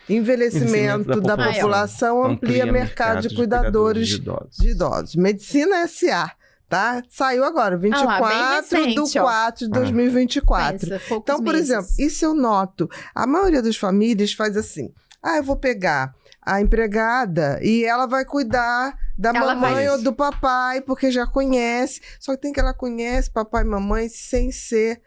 Envelhecimento da população amplia mercado de cuidadores de idosos. Medicina S.A., tá? Saiu agora, 24/4 de 2024. Então, por exemplo, isso eu noto. A maioria das famílias faz assim, eu vou pegar a empregada e ela vai cuidar da mamãe ou do papai, porque já conhece. Só que tem que ela conhece papai e mamãe sem ser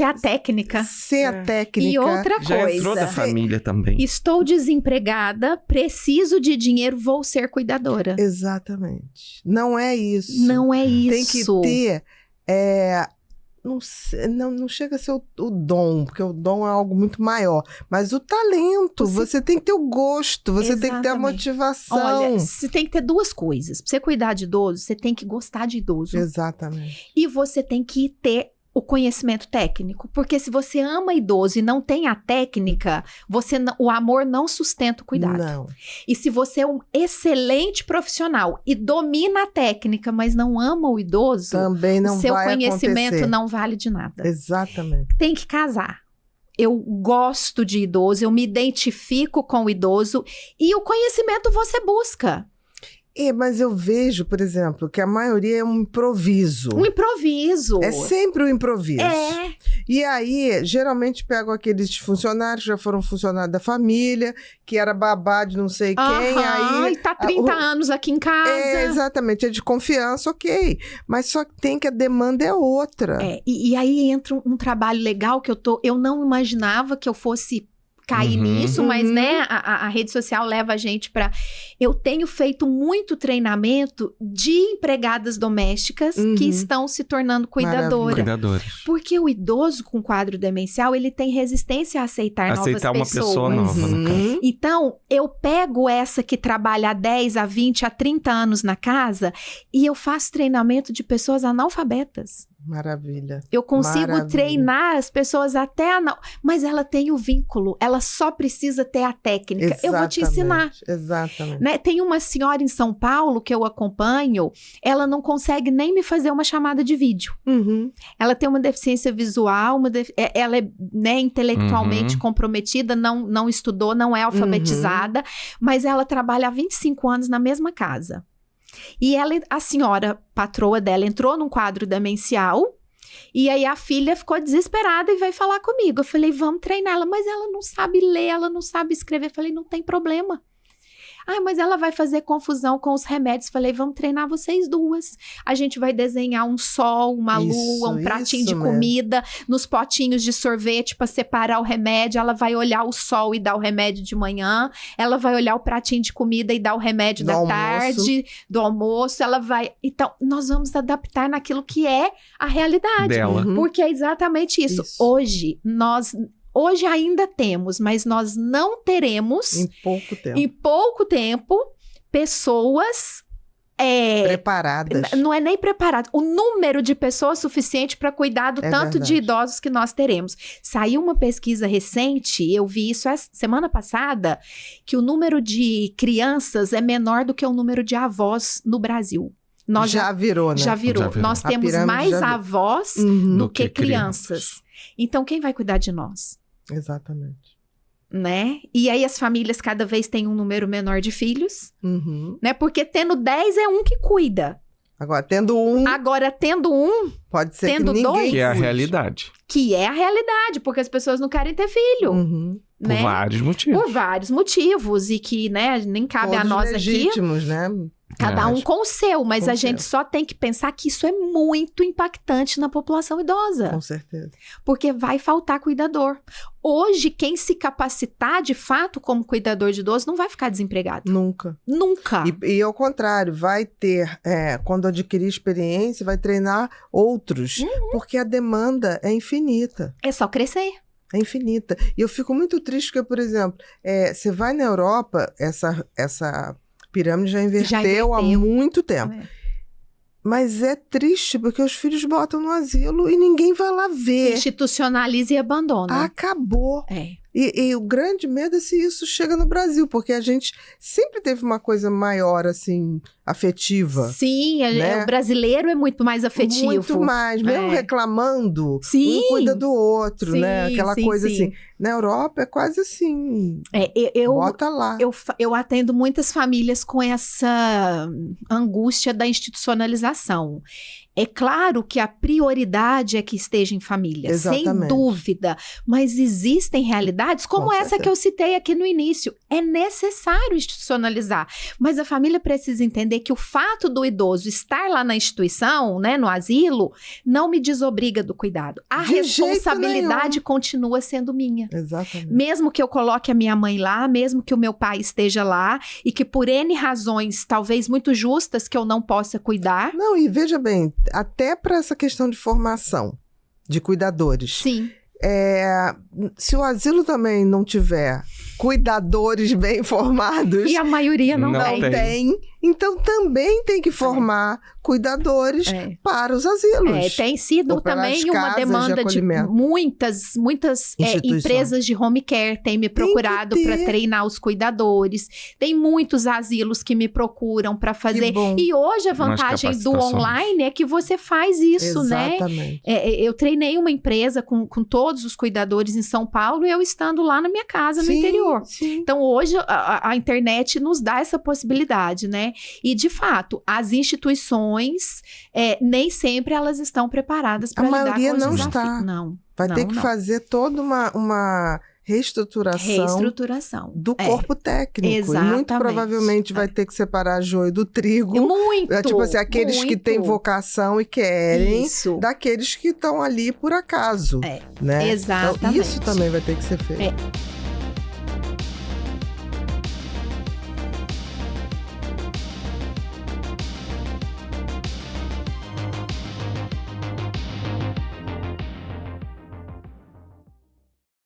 a técnica. Sem a técnica. E outra coisa. Já entrou da família também. Estou desempregada, preciso de dinheiro, vou ser cuidadora. Exatamente. Não é isso. Não é isso. Tem que ter... Não chega a ser o dom, porque o dom é algo muito maior. Mas o talento, você tem que ter o gosto, você tem que ter a motivação. Olha, você tem que ter duas coisas. Pra você cuidar de idoso, você tem que gostar de idoso. Exatamente. E você tem que ter o conhecimento técnico, porque se você ama idoso e não tem a técnica, o amor não sustenta o cuidado. Não. E se você é um excelente profissional e domina a técnica, mas não ama o idoso, também não o seu vai conhecimento acontecer. Não vale de nada. Exatamente. Tem que casar. Eu gosto de idoso, eu me identifico com o idoso e o conhecimento você busca. Mas eu vejo, por exemplo, que a maioria é um improviso. Um improviso. É sempre um improviso. É. E aí, geralmente pegam aqueles funcionários que já foram funcionários da família, que era babá de não sei quem, aí... E tá 30 anos aqui em casa. Exatamente, é de confiança, ok. Mas só que tem que a demanda é outra. E aí entra um trabalho legal que eu não imaginava que eu fosse cair nisso, mas né, a rede social leva a gente para... Eu tenho feito muito treinamento de empregadas domésticas que estão se tornando cuidadoras. Porque o idoso com quadro demencial, ele tem resistência a aceitar novas pessoas. Aceitar uma pessoa nova, no caso. Então, eu pego essa que trabalha há 10, a 20, a 30 anos na casa e eu faço treinamento de pessoas analfabetas. Maravilha. Eu consigo treinar as pessoas até mas ela tem o vínculo, ela só precisa ter a técnica. Exatamente, eu vou te ensinar. Exatamente. Né? Tem uma senhora em São Paulo que eu acompanho, ela não consegue nem me fazer uma chamada de vídeo. Ela tem uma deficiência visual, ela é né, intelectualmente comprometida, não estudou, não é alfabetizada, mas ela trabalha há 25 anos na mesma casa. E a senhora, patroa dela, entrou num quadro demencial e aí a filha ficou desesperada e veio falar comigo. Eu falei, vamos treinar ela, mas ela não sabe ler, ela não sabe escrever. Eu falei, não tem problema. Mas ela vai fazer confusão com os remédios. Falei, vamos treinar vocês duas. A gente vai desenhar um sol, uma lua, um pratinho de comida nos potinhos de sorvete para separar o remédio. Ela vai olhar o sol e dar o remédio de manhã. Ela vai olhar o pratinho de comida e dar o remédio da tarde, do almoço. Ela vai... Então, nós vamos adaptar naquilo que é a realidade. Dela. Porque é exatamente isso. Hoje ainda temos, mas nós não teremos... Em pouco tempo, pessoas... preparadas. Não é nem preparado. O número de pessoas suficiente para cuidar do tanto de idosos que nós teremos. Saiu uma pesquisa recente, eu vi isso semana passada, que o número de crianças é menor do que o número de avós no Brasil. Já virou, né? Já virou. Nós temos mais avós do que crianças. Então, quem vai cuidar de nós? Exatamente. Né? E aí as famílias cada vez têm um número menor de filhos, né? Porque tendo 10 é um que cuida. Agora, tendo um... Pode ser tendo que ninguém dois. Que é a realidade. Que é a realidade, porque as pessoas não querem ter filho. Né? Por vários motivos. Por vários motivos. E que, né, nem cabe a nós legítimos, aqui. Né? Cada um com o seu, mas a gente só tem que pensar que isso é muito impactante na população idosa. Com certeza. Porque vai faltar cuidador. Hoje, quem se capacitar de fato como cuidador de idoso não vai ficar desempregado. Nunca. E ao contrário, vai ter, quando adquirir experiência, vai treinar outros, porque a demanda é infinita. É só crescer. É infinita. E eu fico muito triste porque, por exemplo, você vai na Europa, essa pirâmide já inverteu há muito tempo. Mas é triste porque os filhos botam no asilo e ninguém vai lá ver. Institucionaliza e abandona. Acabou. E o grande medo é se isso chega no Brasil, porque a gente sempre teve uma coisa maior, assim, afetiva. Sim, né? O brasileiro é muito mais afetivo. Muito mais, mesmo reclamando, um cuida do outro, né? Aquela coisa assim. Na Europa é quase assim, bota lá. Eu atendo muitas famílias com essa angústia da institucionalização. É claro que a prioridade é que esteja em família, Exatamente. Sem dúvida. Mas existem realidades como essa certeza. Que eu citei aqui no início. É necessário institucionalizar. Mas a família precisa entender que o fato do idoso estar lá na instituição, né, no asilo, não me desobriga do cuidado. A responsabilidade continua sendo minha. Exatamente. Mesmo que eu coloque a minha mãe lá, mesmo que o meu pai esteja lá, e que por N razões, talvez muito justas, que eu não possa cuidar. Não, e veja bem, até para essa questão de formação de cuidadores. Sim. Se o asilo também não tiver cuidadores bem formados... E a maioria não tem. Então também tem que formar cuidadores para os asilos. Tem sido também uma demanda de muitas empresas de home care têm me procurado para treinar os cuidadores. Tem muitos asilos que me procuram para fazer. E hoje a vantagem do online é que você faz isso, Exatamente. Né? Eu treinei uma empresa com todos os cuidadores em São Paulo e eu estando lá na minha casa, no interior. Sim. Então hoje a internet nos dá essa possibilidade, né? E, de fato, as instituições, nem sempre elas estão preparadas para lidar com os desafios. A maioria não está. Não. Vai ter que fazer toda uma reestruturação do corpo técnico. Exatamente. E muito provavelmente vai ter que separar joio do trigo. Muito! Tipo assim, aqueles que têm vocação e querem, daqueles que estão ali por acaso. Né? Exatamente. Então, isso também vai ter que ser feito.